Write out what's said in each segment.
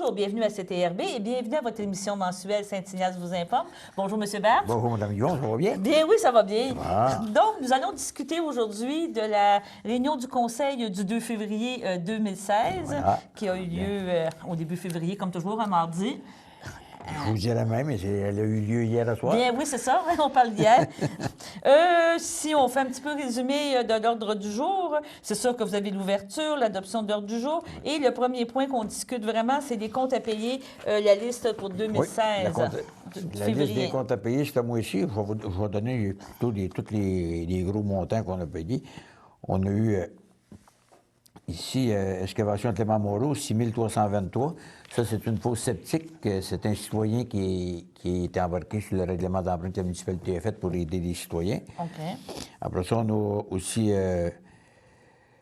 Bonjour, bienvenue à CTRB et bienvenue à votre émission mensuelle Saint-Ignace vous informe. Bonjour, M. Berthe. Bonjour, Mme Yvon, ça va bien? Bien, oui, ça va bien. Ah. Donc, nous allons discuter aujourd'hui de la réunion du Conseil du 2 février 2016, Voilà. qui a eu lieu au début février, comme toujours, un mardi. Je vous dirais même, mais elle a eu lieu hier soir. Bien, oui, c'est ça, on parle d'hier. Si on fait un petit peu résumé de l'ordre du jour, c'est sûr que vous avez l'ouverture, l'adoption de l'ordre du jour. Et le premier point qu'on discute vraiment, c'est les comptes à payer, la liste pour 2016. Oui, la liste des comptes à payer, c'est à moi ici. Je vais donner plutôt tous les gros montants qu'on a payés. On a eu ici, excavation Clément Moreau, 6 323. Ça, c'est une fosse septique. C'est un citoyen qui est embarqué sur le règlement d'emprunt que la municipalité a fait pour aider les citoyens. OK. Après ça, on a aussi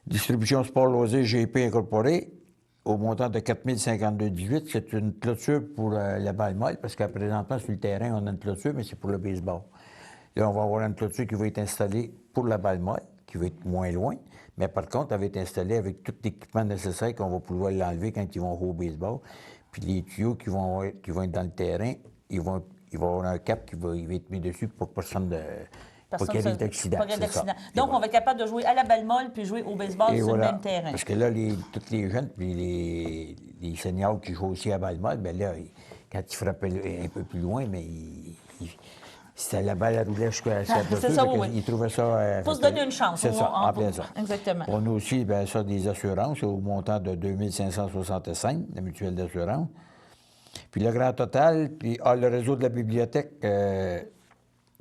distribution sport loisirs GP incorporé au montant de 4 052,18. C'est une clôture pour la balle molle, parce qu'à présentement, sur le terrain, on a une clôture, mais c'est pour le baseball. Là, on va avoir une clôture qui va être installée pour la balle molle, qui va être moins loin. Mais par contre, elle va être installée avec tout l'équipement nécessaire qu'on va pouvoir l'enlever quand ils vont jouer au baseball. Puis les tuyaux qui vont être dans le terrain, il va y avoir un cap qui va être mis dessus pour personne de... Pour qu'il y ait d'accident. Donc, on va être capable de jouer à la balle molle puis jouer au baseball sur le même terrain. Parce que là, tous les jeunes puis les seniors qui jouent aussi à balle molle, bien là, quand ils frappaient un peu plus loin, mais c'était la balle à rouler jusqu'à la clôture. Ils trouvaient ça... Pour se donner une chance. C'est ça, en plein ça. Exactement. On a aussi, bien ça, des assurances au montant de 2 565, la mutuelle d'assurance. Puis le grand total, puis le réseau de la bibliothèque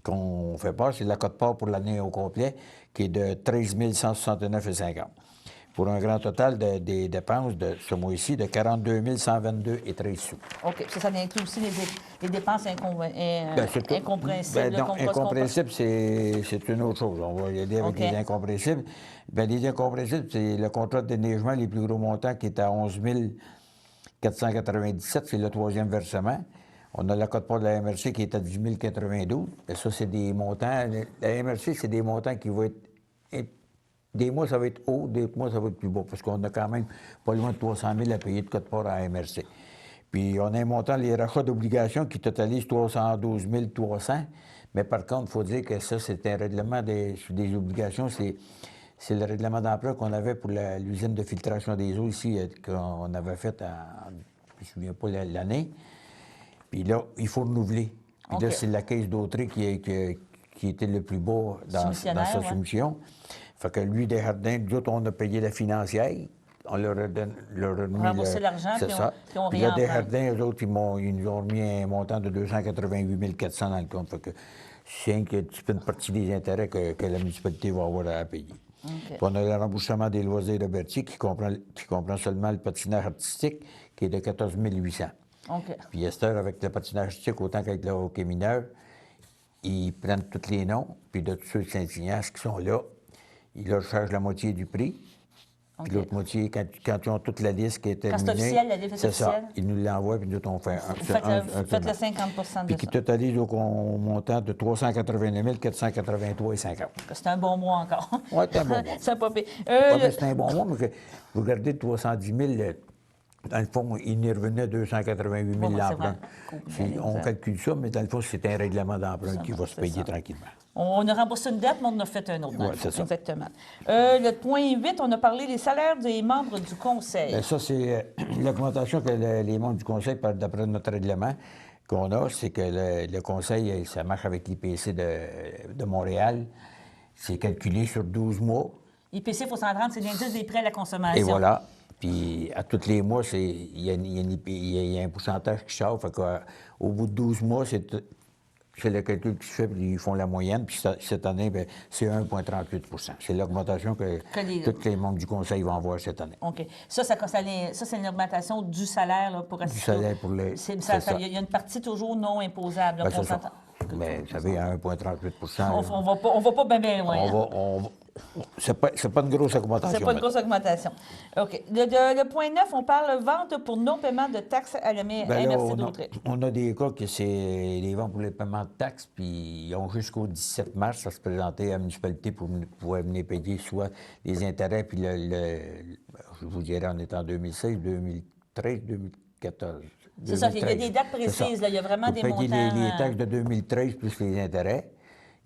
qu'on fait pas, c'est la cote-part pour l'année au complet, qui est de 13 169,50. Pour un grand total des dépenses de ce mois-ci de 42 122,13 sous. OK. Ça inclut aussi les dépenses incompréhensibles. Non, incompréhensibles, c'est une autre chose. On va y aller avec les incompréhensibles. Bien, les incompréhensibles, c'est le contrat de déneigement, les plus gros montants, qui est à 11 497, c'est le troisième versement. On a la cote-part de la MRC qui est à 10 092. Et ça, c'est des montants... La MRC, c'est des montants qui vont être... Des mois, ça va être haut, des mois, ça va être plus bas, parce qu'on a quand même pas loin de 300 000 à payer de cote-part à la MRC. Puis, on a un montant, les rachats d'obligations qui totalisent 312 300. Mais par contre, il faut dire que ça, c'est un règlement des obligations. C'est le règlement d'emprunt qu'on avait pour l'usine de filtration des eaux ici, qu'on avait fait je ne me souviens pas l'année. Puis là, il faut renouveler. Puis là, c'est la Caisse d'Autrey qui était le plus bas dans sa soumission. Fait que lui, Desjardins, nous autres, on a payé la financière. On leur a remis remboursé l'argent, c'est ça. Puis on là, Desjardins, eux autres, ils nous ont remis un montant de 288 400 dans le compte. Fait que c'est une partie des intérêts que la municipalité va avoir à payer. Puis on a le remboursement des loisirs de Berthier qui comprend seulement le patinage artistique, qui est de 14 800. Puis Esther, avec le patinage artistique, autant qu'avec le hockey mineur, ils prennent tous les noms, puis de tous ceux de Saint-Ignace qui sont là, ils leur chargent la moitié du prix. Puis l'autre moitié, quand ils ont toute la liste qui est terminée... Quand c'est officiel, la liste est officielle. Ça. Ils nous l'envoient, puis nous autres, on fait faites le 50 de ça. Puis qui totalise au montant de 389 483,50. C'est un bon mois encore. Oui, c'est un bon mois. C'est pas pire. C'est un bon mois, mais vous regardez 310 000... Dans le fond, il y revenait 288 000 l'emprunt. On calcule ça, mais dans le fond, c'est un règlement d'emprunt qui va se payer tranquillement. On a remboursé une dette, mais on en a fait un autre. Oui, c'est ça. Exactement. Le point 8, on a parlé des salaires des membres du Conseil. Bien, ça, c'est l'augmentation que les membres du Conseil, d'après notre règlement qu'on a, c'est que le Conseil, ça marche avec l'IPC de Montréal. C'est calculé sur 12 mois. IPC, il faut s'en rendre, c'est l'indice des prêts à la consommation. Et voilà. Puis, à tous les mois, il y a un pourcentage qui sort. Fait qu'au bout de 12 mois, c'est le calcul qui se fait, puis ils font la moyenne. Puis cette année, bien, c'est 1,38 % C'est l'augmentation que tous les membres du Conseil vont avoir cette année. OK. Ça c'est une augmentation du salaire là, pour assister. Du salaire pour les... Il y a une partie toujours non imposable. Bien, c'est ça. Mais, vous savez, à 1,38 On va pas bien loin. C'est pas une grosse augmentation. C'est pas une grosse augmentation. OK. Le point 9, on parle vente pour non-paiement de taxes à la MRC d'Autrey. On a des cas que c'est les ventes pour les paiements de taxes, puis ils ont jusqu'au 17 mars à se présenter à la municipalité pour pouvoir venir payer soit les intérêts, puis je vous dirais, on est en 2016, 2013, 2014. C'est ça, il y a 2013. des dates C'est ça. précises, là, il y a vraiment Faut des payer montants. les taxes de 2013 plus les intérêts.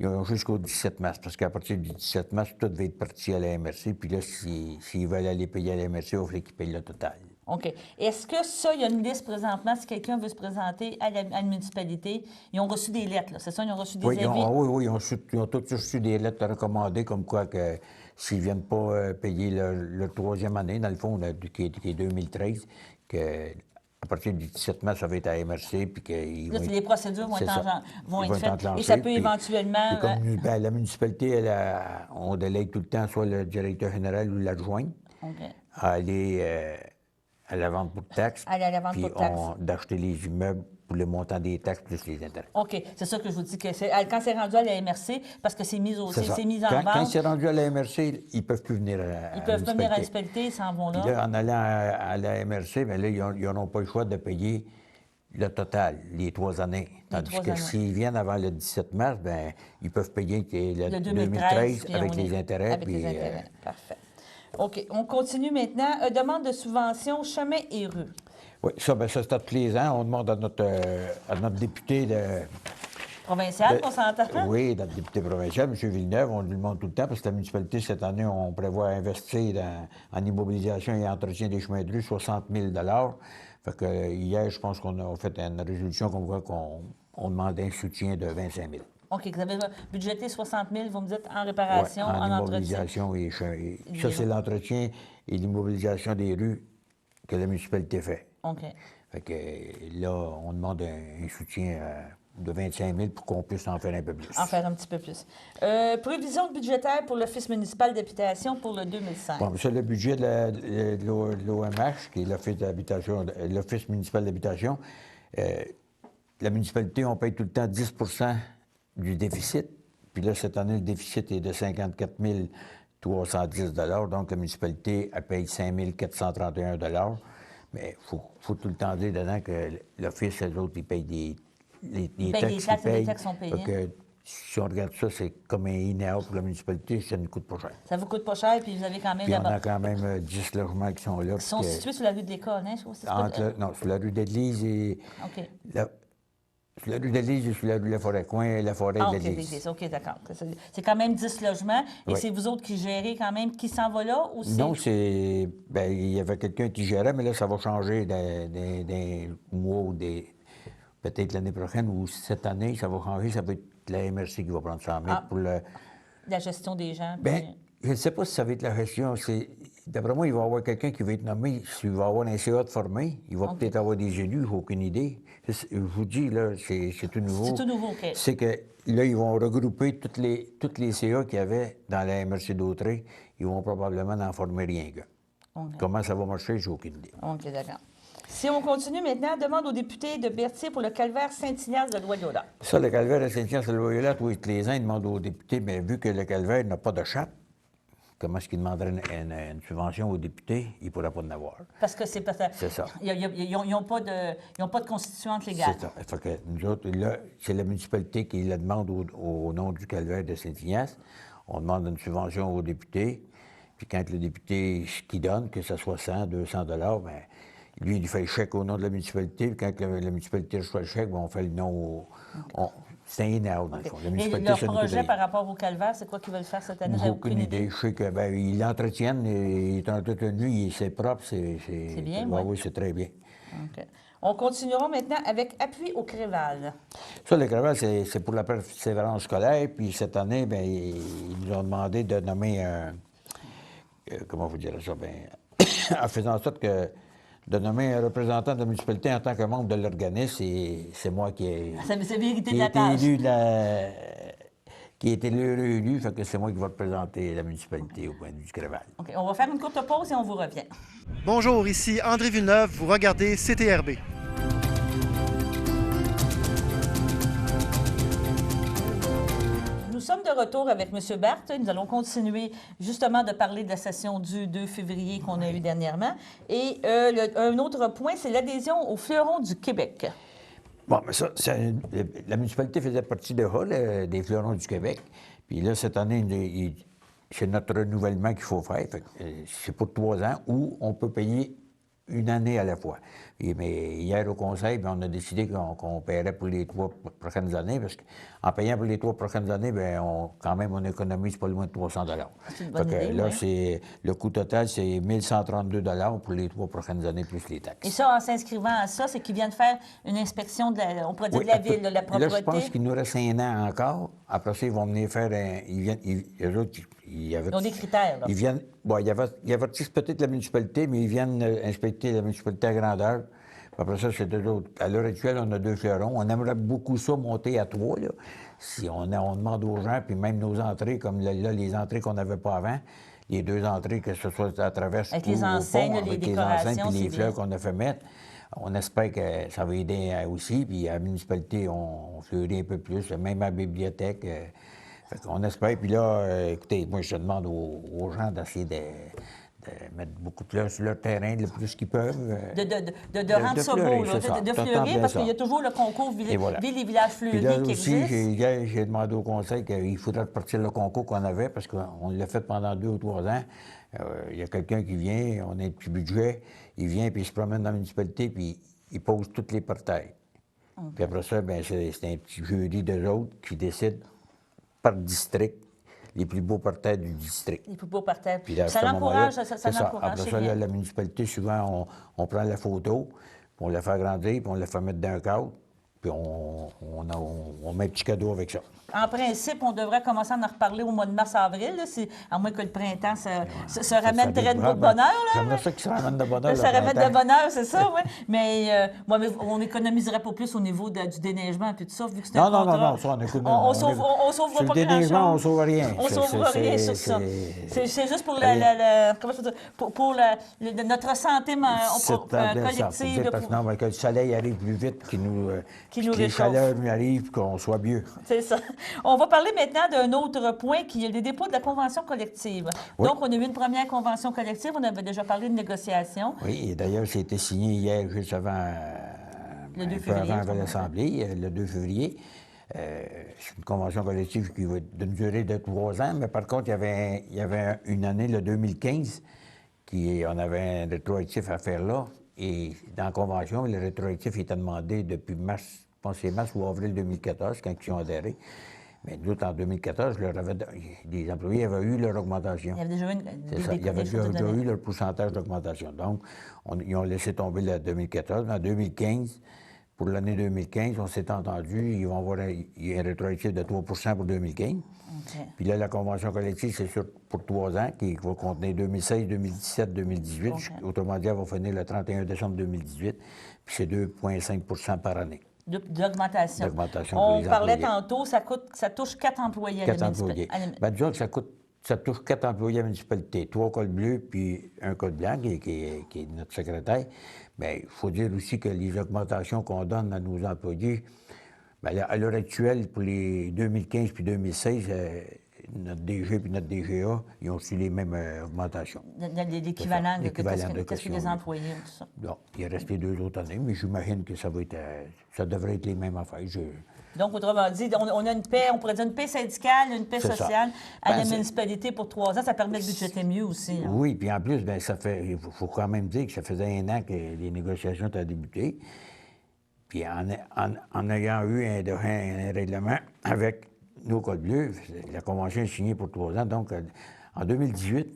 Ils ont jusqu'au 17 mars, parce qu'à partir du 17 mars, tout va être parti à la MRC. Puis là, s'ils veulent aller payer à la MRC, il va falloir qu'ils payent le total. OK. Est-ce que ça, il y a une liste présentement, si quelqu'un veut se présenter à la municipalité, ils ont reçu des lettres, là, c'est ça? Ils ont reçu des Oui, avis? ils ont tous reçu des lettres recommandées, comme quoi que s'ils ne viennent pas payer le troisième année, dans le fond, qui est 2013, qu'à partir du 17 mars, ça va être à MRC, puis qu'ils Là, vont les procédures vont c'est être, ça. vont Ils être être faites. enclenchés, Et ça peut puis- éventuellement. puis comme la municipalité, on délègue tout le temps soit le directeur général ou l'adjoint OK. à aller à la vente pour taxes, Aller à la vente puis pour taxes. d'acheter les immeubles pour le montant des taxes plus les intérêts. OK. C'est ça que je vous dis, que quand c'est rendu à la MRC, parce que c'est mis, C'est ça. c'est mis en Quand vente, c'est rendu à la MRC, ils ne peuvent plus venir ils peuvent pas venir à la municipalité, ils s'en vont Puis là. là, en allant à la MRC, bien là, ils n'auront pas le choix de payer le total, les 3 années. Tandis 3 que années. s'ils viennent avant le 17 mars, bien, ils peuvent payer le Le 2013 puis avec on les est- intérêts. Avec les intérêts. Parfait. OK. On continue maintenant. Demande de subvention chemin et rue. Oui, ça, bien, ça, c'est à tous les ans. On demande à notre député de... Provincial, on s'entend? Oui, notre député provincial, M. Villeneuve, on lui demande tout le temps, parce que la municipalité, cette année, on prévoit investir en immobilisation et entretien des chemins de rue 60 000 Fait que hier, je pense qu'on a fait une résolution comme quoi on demandait un soutien de 25 000. OK. Vous avez budgété 60 000, vous me dites, en Ouais, réparation, en en entretien. immobilisation ça, c'est l'entretien et l'immobilisation des rues que la municipalité fait. OK. Fait que là, on demande un soutien de 25 000 pour qu'on puisse en faire un peu plus. En faire un petit peu plus. Prévision budgétaire pour l'Office municipal d'habitation pour le 2005. Bon, ça, le budget de l'OMH, qui est l'Office municipal d'habitation, la municipalité, on paye tout le temps 10 du déficit. Puis là, cette année, le déficit est de 54 310 donc la municipalité, elle paye 5 431 Mais il faut tout le temps dire dedans que l'Office, les autres, ils payent les taxes qu'ils payent. Les taxes sont payées. Fait que, si on regarde ça, c'est comme un INEA pour la municipalité, ça ne coûte pas cher. Ça vous coûte pas cher, puis vous avez quand même Puis on là-bas. a quand même 10 logements qui sont là. Ils sont puis que- situés sur la rue de l'École, hein? Je trouve que c'est pas- non, sur la rue d'Église et... OK. Sur la rue d'Église et sur la rue de la Forêt-Coin, la forêt Ah, de OK, l'Église. l'église. OK, d'accord. C'est quand même 10 logements. Et Oui. c'est vous autres qui gérez quand même, qui s'en va là ou c'est... Non, c'est... Ben, il y avait quelqu'un qui gérait, mais là, ça va changer d'un mois ou peut-être l'année prochaine ou cette année, ça va changer. Ça va être la MRC qui va prendre ça en main Ah. pour le... La gestion des gens. Ben, puis- je ne sais pas si ça va être la gestion. D'après moi, il va y avoir quelqu'un qui va être nommé. S'il va y avoir un CA de formé, il va OK. peut-être avoir des élus, j'ai aucune idée. Je vous dis, là, c'est tout nouveau. C'est tout nouveau, OK. C'est que là, ils vont regrouper toutes les CA qu'il y avait dans la MRC d'Autrey. Ils vont probablement n'en former rien qu'un. OK. Comment ça va marcher, j'ai aucune idée. OK, d'accord. Si on continue maintenant, demande aux députés de Berthier pour le calvaire Saint-Ignace de Loyola. Ça, le calvaire de Saint-Hyacinthe-le-Loyola, tous les ans, ils demandent aux députés, mais vu que le calvaire n'a pas de chape, comment est-ce qu'ils demanderaient une subvention aux députés? Ils ne pourraient pas en avoir. Parce que c'est parce que C'est ça. Ils n'ont pas de constituante légale. C'est ça. Fait que nous autres, là, c'est la municipalité qui la demande au nom du calvaire de Saint-Ignace. On demande une subvention aux députés. Puis quand le député qui donne, que ce soit 100, 200 bien, lui, il fait le chèque au nom de la municipalité. Puis quand la municipalité reçoit le chèque, bien, on fait le nom c'est un INAO, dans le fond. La Et municipalité, leur ça nous coûte projet rien. par rapport au calvaire, c'est quoi qu'ils veulent faire cette année? J'ai aucune idée. Je sais que ben, ils l'entretiennent, il est entretenu, c'est propre, c'est bien, ouais, oui. oui, c'est très bien. OK. On continuera maintenant avec appui au Créval. Ça, le Créval, c'est pour la persévérance scolaire. Puis cette année, bien, ils nous ont demandé de nommer un. Comment vous dire ça? Bien, en faisant en sorte que. De nommer un représentant de la municipalité en tant que membre de l'organisme, c'est moi qui ai. C'est vérité qui de a la été tâche. élu qui a été élu, fait que c'est moi qui vais représenter la municipalité au point de vue du Créval. OK. On va faire une courte pause et on vous revient. Bonjour, ici André Villeneuve, vous regardez CTRB. Nous sommes de retour avec M. Barthes. Nous allons continuer justement de parler de la session du 2 février qu'on a eue dernièrement. Et un autre point, c'est l'adhésion au Fleuron du Québec. Bon, mais ça, la municipalité faisait partie de HA, des Fleurons du Québec. Puis là, cette année, c'est notre renouvellement qu'il faut faire. Fait que, c'est pour 3 ans où on peut payer une année à la fois. Mais hier, au conseil, bien, on a décidé qu'on paierait pour les 3 prochaines années, parce qu'en payant pour les 3 prochaines années, bien, quand même, on économise pas loin de 300 $. C'est une bonne Fait que idée, là, oui. le coût total, c'est 1132 $ pour les 3 prochaines années, plus les taxes. Et ça, en s'inscrivant à ça, c'est qu'ils viennent faire une inspection, on pourrait dire Oui, de la ville, de la là, je pense propreté. qu'il nous reste 1 an encore. Après ça, ils vont venir faire eux autres, Ils ont des critères, là. ils viennent, bon, ils avertissent peut-être la municipalité, mais ils viennent inspecter la municipalité à grandeur. Puis après ça, c'est deux autres. À l'heure actuelle, on a 2 fleurons. On aimerait beaucoup ça monter à 3, là. Si on demande aux gens, puis même nos entrées, comme là, les entrées qu'on n'avait pas avant, les 2 entrées, que ce soit à travers Avec ou les au enseignes, pont, les avec les enseignes, décorations, puis les c'est fleurs bien. qu'on a fait mettre. On espère que ça va aider aussi. Puis à la municipalité, on fleurit un peu plus, même à la bibliothèque. On espère. Puis là, écoutez, moi, je demande aux gens d'essayer de mettre beaucoup de fleurs sur leur terrain le plus qu'ils peuvent. De rendre ça fleurir, beau, là, c'est ça. de Tout le temps fleurir, bien parce ça. qu'il y a toujours le concours Ville Et voilà. et Villages Puis fleuris là qui aussi, existe. hier, j'ai demandé au conseil qu'il faudrait repartir le concours qu'on avait, parce qu'on l'a fait pendant 2 ou 3 ans. Il y a quelqu'un qui vient, on a un petit budget, il vient, puis il se promène dans la municipalité, puis il pose toutes les portails. Puis après ça, ben c'est un petit jury d'eux autres qui décide par district les plus beaux portails du district. Les plus beaux parterres. Puis là, à Ça ce moment-là, l'encourage, ça c'est ça. l'encourage, Après c'est ça, là, bien. la municipalité, souvent, on prend la photo, puis on la fait agrandir, puis on la fait mettre dans un cadre, puis on met un petit cadeau avec ça. En principe, on devrait commencer à en reparler au mois de mars-avril, là, à moins que le printemps se ramène très de dépend. bonheur. Là. J'aimerais ça qu'il se ramène de bonheur. Ça le ramène de printemps. bonheur, c'est ça, oui. Mais on n'économiserait pas plus au niveau du déneigement et tout ça, vu que c'est un Non, contrat. ça, on écoute. On sauvera sur pas le déneigement, on grand-chose. sauve rien. On sauvera rien sur ça. C'est juste pour, comment je peux dire, pour notre santé collective. Parce que non, mais que le soleil arrive plus vite, Qui nous que les réchauffe. chaleurs nous arrivent, qu'on soit mieux. C'est ça. On va parler maintenant d'un autre point qui est le dépôt de la convention collective. Oui. Donc, on a eu une première convention collective. On avait déjà parlé de négociation. Oui, et d'ailleurs, ça a été signé hier, juste avant, Le 2 un peu février, avant autrement l'Assemblée, le 2 février. C'est une convention collective qui va être d'une durée de 3 ans, mais par contre, il y avait une année, le 2015, on avait un rétroactif à faire là. Et dans la convention, le rétroactif était demandé depuis mars, je pense que c'est mars ou avril 2014, quand ils ont adhéré. Mais nous, en 2014, les employés avaient eu leur augmentation. Il y avait déjà eu C'est ça. Il y avait déjà eu leur pourcentage d'augmentation. Donc, ils ont laissé tomber le 2014. Mais en 2015, pour l'année 2015, on s'est entendu, ils vont avoir un rétroactif de 3 pour 2015. OK. Puis là, la convention collective, c'est pour 3 ans, qui va contenir 2016, 2017, 2018. OK. Autrement dit, elle va finir le 31 décembre 2018. Puis c'est 2,5 par année. D'augmentation. D'augmentation pour On les parlait employés. tantôt, ça touche 4 employés à 4 la employés. municipalité. Ben, disons que ça touche 4 employés à la municipalité. 3 cols bleus, puis un col blanc, qui est notre secrétaire. Mais il faut dire aussi que les augmentations qu'on donne à nos employés, ben, à l'heure actuelle, pour les 2015 puis 2016, notre DG puis notre DGA, ils ont reçu les mêmes augmentations. L'équivalent de L'équivalent de qu'est-ce que les caution, oui. employés, tout ça. Bon, il est resté 2 autres années, mais j'imagine que ça devrait être les mêmes affaires. Donc, autrement dit, on a une paix, on pourrait dire une paix syndicale, une paix C'est ça. sociale à Ben, la c'est- municipalité pour 3 ans. Ça permet de budgéter mieux aussi. Hein. Oui, puis en plus, ben, il faut quand même dire que ça faisait 1 an que les négociations ont débuté. Puis en ayant eu un règlement avec nos codes bleus, la convention est signée pour 3 ans. Donc, en 2018,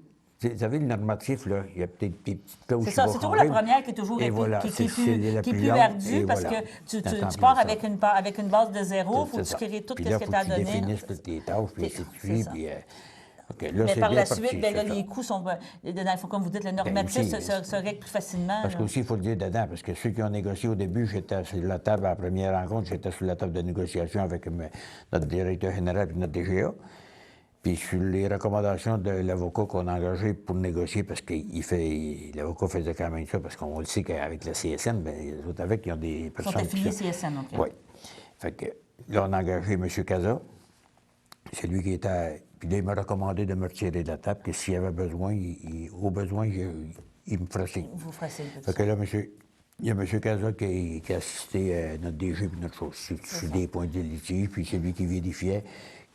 vous savez, le normatif, là, il y a peut-être des petites clauses C'est qui ça, vont c'est toujours la changer. première qui est toujours Et voilà, qui est c'est la plus longue, ardue et parce voilà. que tu T'entends pars bien ça. avec une base de zéro, il faut que C'est tu ça. crées tout Puis ce là, que faut tu as tu donné. définisses toutes les tâches, puis ainsi de C'est suite. ça. Puis, OK, là, Mais c'est par bien la parti, suite, ben là, c'est ça. les coûts sont. Il faut, comme vous dites, le normatif aussi, se règle plus facilement. Parce là. qu'aussi, il faut le dire dedans, parce que ceux qui ont négocié au début, j'étais sur la table à la première rencontre, j'étais sur la table de négociation avec notre directeur général et notre DGA. Puis sur les recommandations de l'avocat qu'on a engagé pour négocier, parce que l'avocat faisait quand même ça, parce qu'on le sait qu'avec la CSN, bien, les autres avec, ils ont des Ils sont personnes affiliés qui CSN, OK. Oui. Fait que là, on a engagé M. Casa. C'est lui qui était. Puis là, il m'a recommandé de me retirer de la table, que s'il y avait besoin, au besoin, il me ferait signe. Vous facilitez Fait que là, il y a M. Casa qui a assisté notre DG et notre chose sur des points de litige, puis c'est lui qui vérifiait.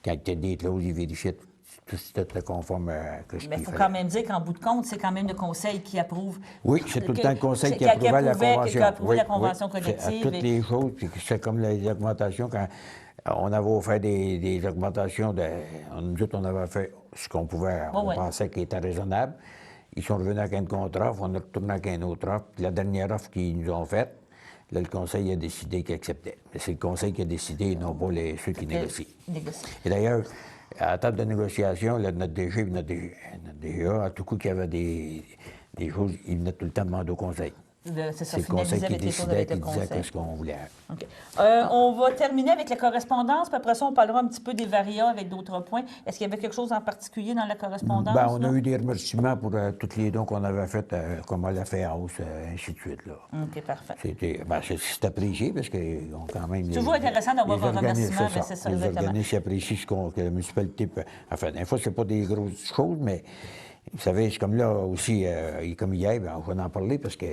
Quand il y a des clauses, il vérifiait tout était conforme à ce qu'il Mais il faut fallait. quand même dire qu'en bout de compte, c'est quand même le conseil qui approuve. Oui, c'est tout le que- temps le conseil qui qui approuvait la approuvait- convention. qui approuvait la Oui, convention oui. C'est collective. à toutes les choses, puis c'est comme les augmentations, quand on avait offert des augmentations, nous autres, on avait fait ce qu'on pouvait, on ouais. pensait qu'il était raisonnable. Ils sont revenus avec une contre-offre, on est retourné avec une autre offre. Puis la dernière offre qu'ils nous ont faite, là, le conseil a décidé qu'il acceptait. Mais c'est le conseil qui a décidé, et non pas ceux qui négocient. Et d'ailleurs, à la table de négociation, là, notre DG et notre DGA, à tout coup qu'il y avait des choses, ils venaient tout le temps demander au conseil. C'est ça, C'est le conseil finaliser qui avec les choses décidait, avec le qui disait conseil. ce qu'on voulait. OK. On va terminer avec la correspondance, puis après ça, on parlera un petit peu des varias avec d'autres points. Est-ce qu'il y avait quelque chose en particulier dans la correspondance? Ben, on a là? eu des remerciements pour tous les dons qu'on avait faits, comme on l'a fait à hausse, ainsi de suite. Là. OK, parfait. C'est apprécié parce qu'ils ont quand même... C'est toujours intéressant d'avoir les un organismes, remerciement, c'est ça, les exactement. organismes apprécient que la municipalité peut... Enfin, des fois, c'est pas des grosses choses, mais vous savez, c'est comme là aussi, comme hier, ben, on va en parler parce que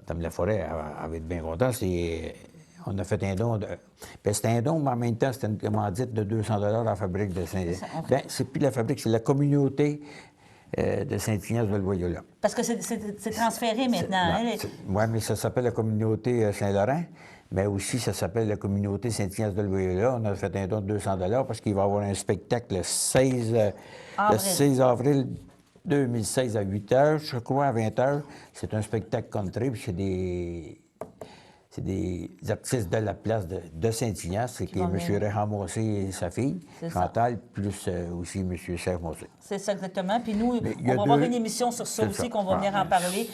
Mme Laforêt avait été bien contente. On a fait un don. Ben, c'était un don, mais en même temps, c'était une commandite de 200 à la fabrique de Saint-Ignace. Ben, c'est plus la fabrique, c'est la communauté de Saint-Ignace de Loyola. Parce que c'est transféré maintenant. Hein? Oui, mais ça s'appelle la communauté Saint-Laurent, mais aussi ça s'appelle la communauté Saint-Ignace de Loyola. On a fait un don de 200 parce qu'il va y avoir un spectacle le 16 avril 2016 à 8 h, je crois, à 20 h. C'est un spectacle country, puis c'est des artistes de la place de Saint-Ignace, c'est M. Réhamossé et sa fille, Chantal, plus aussi M. Serre-Mossé. C'est ça, exactement. Puis nous, on va avoir une émission sur ça aussi, qu'on va venir en parler.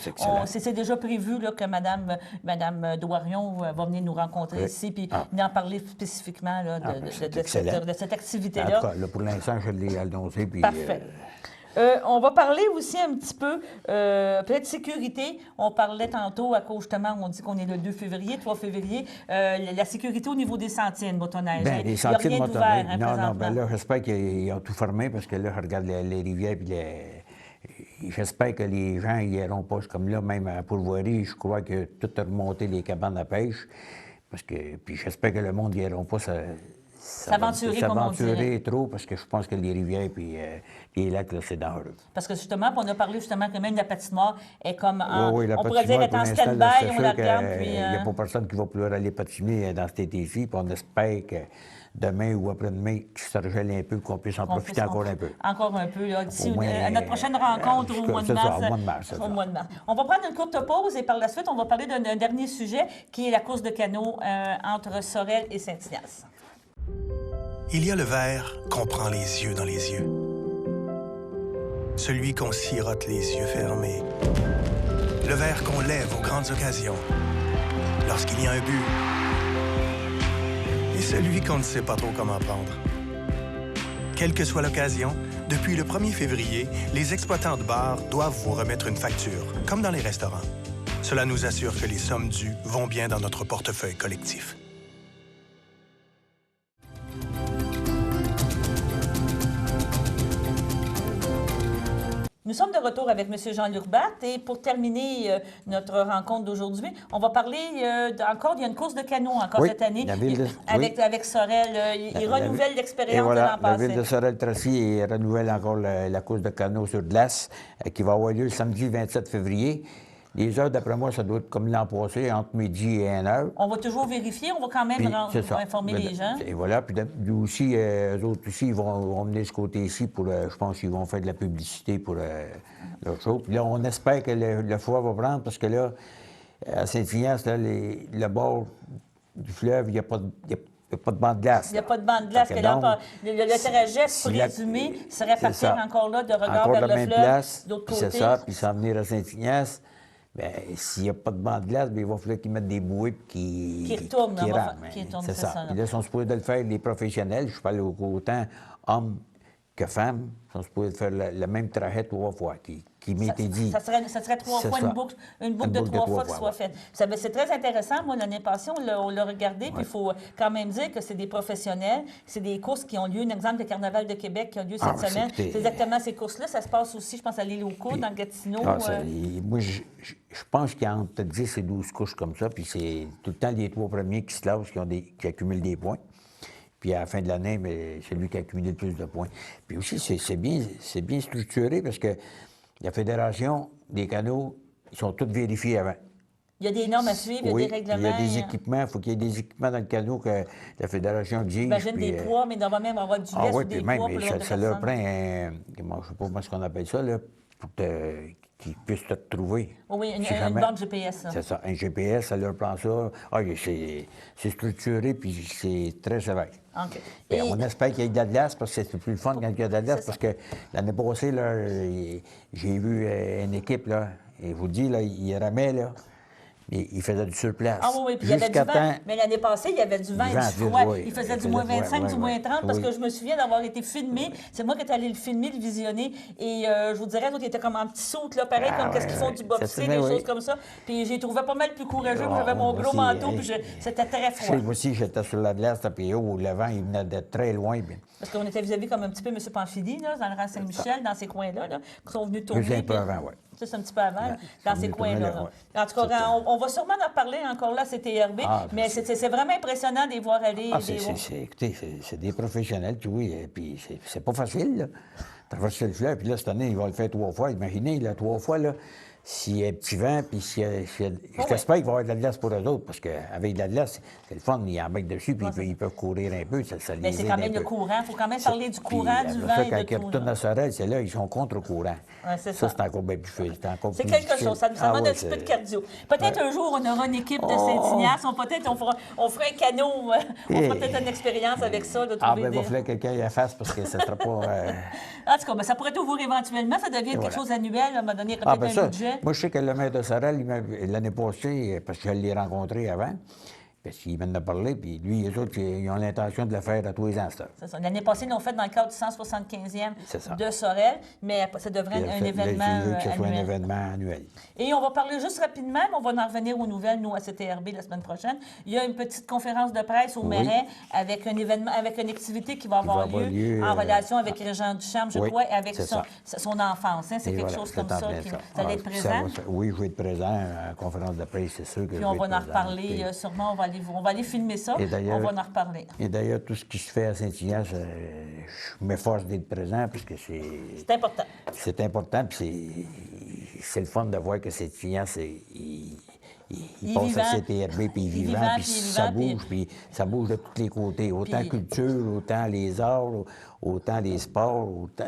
C'est déjà prévu là, que Mme Douarion va venir nous rencontrer ici, puis venir en parler spécifiquement là, de cette activité-là. En tout cas, là, pour l'instant, je l'ai annoncé. Puis, parfait. On va parler aussi un petit peu, peut-être sécurité. On parlait tantôt, à cause justement, on dit qu'on est le 2 février, 3 février. La sécurité au niveau des sentiers de motoneige. Bien, les sentiers de motoneige. Non, ben là, j'espère qu'ils ont tout fermé parce que là, je regarde les rivières puis j'espère que les gens n'iront pas comme là, même à Pourvoirie. Je crois que tout a remonté les cabanes à pêche. Puis j'espère que le monde n'iront pas s'aventurer trop, parce que je pense que les rivières et les lacs, là, c'est dangereux. Parce que justement, on a parlé justement que même la patinoire est comme oui, on pourrait dire être en stand-by, on la regarde, puis... Il n'y a pas personne qui va pouvoir aller patiner dans cet été-ci, puis on espère que demain ou après-demain, que ça regèle un peu, qu'on puisse en profiter encore un peu. Encore un peu, là, d'ici à notre prochaine rencontre au mois de mars. Au mois de mars. On va prendre une courte pause et par la suite, on va parler d'un dernier sujet qui est la course de canot entre Sorel et Saint-Ignace. Il y a le verre qu'on prend les yeux dans les yeux. Celui qu'on sirote les yeux fermés. Le verre qu'on lève aux grandes occasions. Lorsqu'il y a un but. Et celui qu'on ne sait pas trop comment prendre. Quelle que soit l'occasion, depuis le 1er février, les exploitants de bars doivent vous remettre une facture, comme dans les restaurants. Cela nous assure que les sommes dues vont bien dans notre portefeuille collectif. Nous sommes de retour avec M. Jean-Luc Barthes et pour terminer notre rencontre d'aujourd'hui, on va parler encore, il y a une course de canot encore cette année avec Sorel. Il renouvelle l'expérience de l'an passé. La ville de Sorel-Tracy renouvelle encore la course de canot sur glace qui va avoir lieu le samedi 27 février. Les heures, d'après moi, ça doit être comme l'an passé, entre midi et 1 heure. On va toujours vérifier, on va quand même informer les gens. Et voilà, puis aussi, eux autres aussi, ils vont venir de ce côté-ci pour, je pense qu'ils vont faire de la publicité pour leur show. Puis là, on espère que le foie va prendre, parce que là, à Saint-Ignace, le bord du fleuve, il n'y a pas de... pas de banc de glace. Il n'y a pas de banc de glace. Le trajet, pour résumer, serait partir encore là de regard vers le fleuve, d'autre côté. C'est ça, puis s'en venir à Saint-Ignace. Bien, s'il n'y a pas de banc de glace, bien, il va falloir qu'ils mettent des bouées qui retournent. C'est ça. Puis là, ils sont supposés de le faire, les professionnels. Je parle autant hommes que femmes. Ils sont supposés de faire le même trajet 3 fois, qui m'était dit. Ça serait 3 fois une boucle de 3 fois qui soit faite. C'est très intéressant. Moi, l'année passée, on l'a regardé. Puis il faut quand même dire que c'est des professionnels. C'est des courses qui ont lieu. Un exemple, le Carnaval de Québec qui a lieu cette semaine. C'est exactement ces courses-là. Ça se passe aussi, je pense, à l'île aux Côtes, dans le Gatineau. Moi, je pense qu'il y a entre 10 et 12 courses comme ça. Puis c'est tout le temps les 3 premiers qui se lancent, qui accumulent des points. Puis à la fin de l'année, mais c'est lui qui a accumulé le plus de points. Puis aussi, c'est bien structuré parce que la Fédération des canots, ils sont tous vérifiés avant. Il y a des normes à suivre, il y a Oui, des règlements. il y a des équipements. Il faut qu'il y ait des équipements dans le canot que la Fédération exige. J'imagine puis, des poids, mais normalement, même avoir du lait oui, ou des puis même, poids pour le nombre de ça leur personnes. prend un... Je ne sais pas comment est-ce qu'on appelle ça, là, pour qu'ils puissent te trouver. Oui, Si une jamais- borne GPS, ça. C'est ça, un GPS, ça leur prend ça. Ah, c'est structuré, puis c'est très sévère. OK. Et Et- on espère qu'il y ait de la glace, parce que c'est plus le fun quand il y a de la glace, C'est parce que l'année passée, là, j'ai vu une équipe, là, et je vous dis, là, ils ramaient, là, et ils faisaient du surplace. Ah oui, oui, puis il y avait du Jusqu'à vent. temps- Mais l'année passée, il y avait du vent Du et vent, du froid. oui. Il faisait Il du moins faisait- 25, ouais, du moins ouais. 30, parce Oui. que je me souviens d'avoir été filmé. C'est moi qui étais allé le filmer, le visionner. Et je vous dirais, l'autre était comme en petit saut, là, pareil, Ah comme qu'est-ce ouais, qu'ils font ouais. du bobsleigh, Ça, des oui. choses comme ça. Puis j'ai trouvé pas mal plus courageux. Moi, Ah, j'avais mon moi gros aussi, manteau, hey. puis c'était très Tu froid. sais, moi aussi, j'étais sur la glace, là, puis oh, le vent, il venait de très loin. Puis... Parce qu'on était vis-à-vis comme un petit peu M. Pamphili, là, dans le rang Saint-Michel, dans ces coins-là, là, qui sont venus tourner. Juste un peu puis- avant, oui. Ça, c'est un petit peu avant, Ouais, dans ils sont ces venus tourner coins-là. là, là. ouais. En tout cas, on va sûrement en reparler encore là, c'était Hervé, Ah, mais c'est vraiment impressionnant de les voir aller. Ah, de les voir- écoutez, c'est des professionnels, puis oui, et puis c'est pas facile, là. Traverser le fleuve, puis là, cette année, il va le faire 3 fois. Imaginez, là, 3 fois, là, s'il y a un petit vent, puis j'espère qu'il va y avoir de la glace pour eux autres, parce qu'avec de la glace, c'est le fun, ils en mettent dessus, puis ils peuvent courir un peu, ça Mais les c'est aide quand un même le peu. courant. Il faut quand même parler du Puis, courant, du après vent ça, et quand de ils tout. retournent là. à Sorel, c'est là, ils sont contre-courant. Ouais, c'est Ça, ça. c'est encore bien plus c'est encore C'est plus quelque difficile. chose, ça Ah demande ouais, un petit peu de c'est- cardio. Peut-être un jour, on aura une équipe de Saint-Ignace, peut-être on fera un canot, on fera peut-être une expérience avec ça, de Ah, trouver ben, il va des... falloir que quelqu'un y la fasse, parce que ça ne sera pas... En tout cas, ben, ça pourrait t'ouvrir éventuellement, ça devient quelque voilà. chose annuel, à un moment donné, il y Ah, aura ben peut-être ça, un budget. moi, je sais que le maire de Sorel, l'année passée, parce que je l'ai rencontré avant, parce qu'il m'en a parlé, puis lui, les autres, ils ont l'intention de le faire à tous les ans, ça. C'est ça. L'année passée, ils l'ont fait dans le cadre du 175e C'est ça. de Sorel, mais ça devrait être un événement Il veut que ce soit un annuel. événement annuel. Et on va parler juste rapidement, mais on va en revenir aux nouvelles, nous, à CTRB, la semaine prochaine. Il y a une petite conférence de presse au Oui. Marais avec un événement, avec une activité qui va avoir lieu en relation avec Régent Ducharme, je oui, crois, et avec c'est son enfance. Hein. C'est Et quelque voilà, chose c'est comme en ça. plein Qui, ça. vous allez Ah, être ça présent. oui, je vais être présent à la conférence de presse, c'est sûr que Puis je on vais va être en présent. reparler, Puis- sûrement, on va aller filmer ça, Et d'ailleurs- on va en reparler. Et d'ailleurs, tout ce qui se fait à Saint-Ignace, je m'efforce d'être présent, parce que C'est important. c'est important, puis c'est le fun de voir que Saint-Ignace, il Il est passe vivant. à CTRB, puis il est vivant, puis puis il est ça vivant, bouge, puis ça bouge de tous les côtés, autant Puis- culture, autant les arts, autant les sports, autant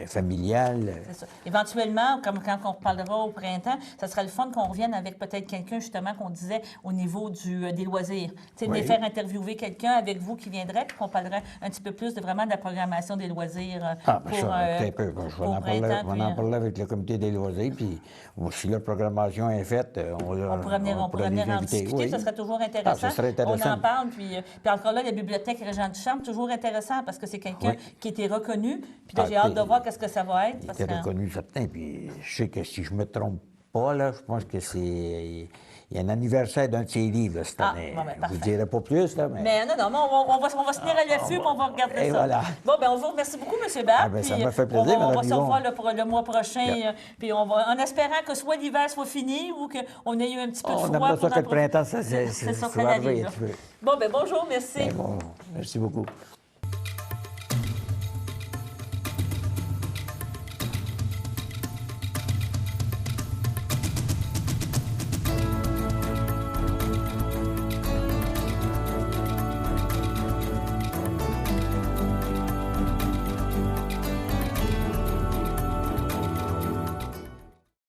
familial. C'est ça. Éventuellement, comme quand on reparlera au printemps, ça serait le fun qu'on revienne avec peut-être quelqu'un, justement, qu'on disait au niveau des loisirs. Tu sais, de Oui. les faire interviewer quelqu'un avec vous qui viendrait, puis qu'on parlerait un petit peu plus de vraiment de la programmation des loisirs Ah, ben pour, ça, un peu. Je vais au en parler, printemps. on va puis, en parler avec le comité des loisirs, puis si la programmation est faite, on pourrait venir les en inviter. discuter, Oui. ça serait toujours intéressant. Ah, ça serait intéressant. On en parle, puis encore là, la bibliothèque Régent Ducharme, toujours intéressant parce que c'est quelqu'un Oui. qui était reconnu. Puis là, Ah, j'ai hâte de puis- voir qu'est-ce que ça va être. Il parce était que- reconnu certain, puis je sais que si je me trompe pas, là, je pense que c'est... Il y a un anniversaire d'un de ses livres, là, cette Ah, année. bon, ben, Je parfait. vous dirai pas plus, là, mais... Mais non, mais on va se tenir à l'affût, puis on va regarder Et ça. voilà. Bon, ben on vous remercie beaucoup, M. Barbe. Ah, ben, ça puis, m'a fait plaisir, on va Mme se Yvon. revoir le mois prochain, puis on va, en espérant que soit l'hiver soit fini ou qu'on ait eu un petit peu de On froid. aimerait ça pour que le en profiter. printemps, ça C'est ça, ça ça va arrive, arriver là. un petit peu. Bon, ben bonjour, merci. Ben bon, merci beaucoup.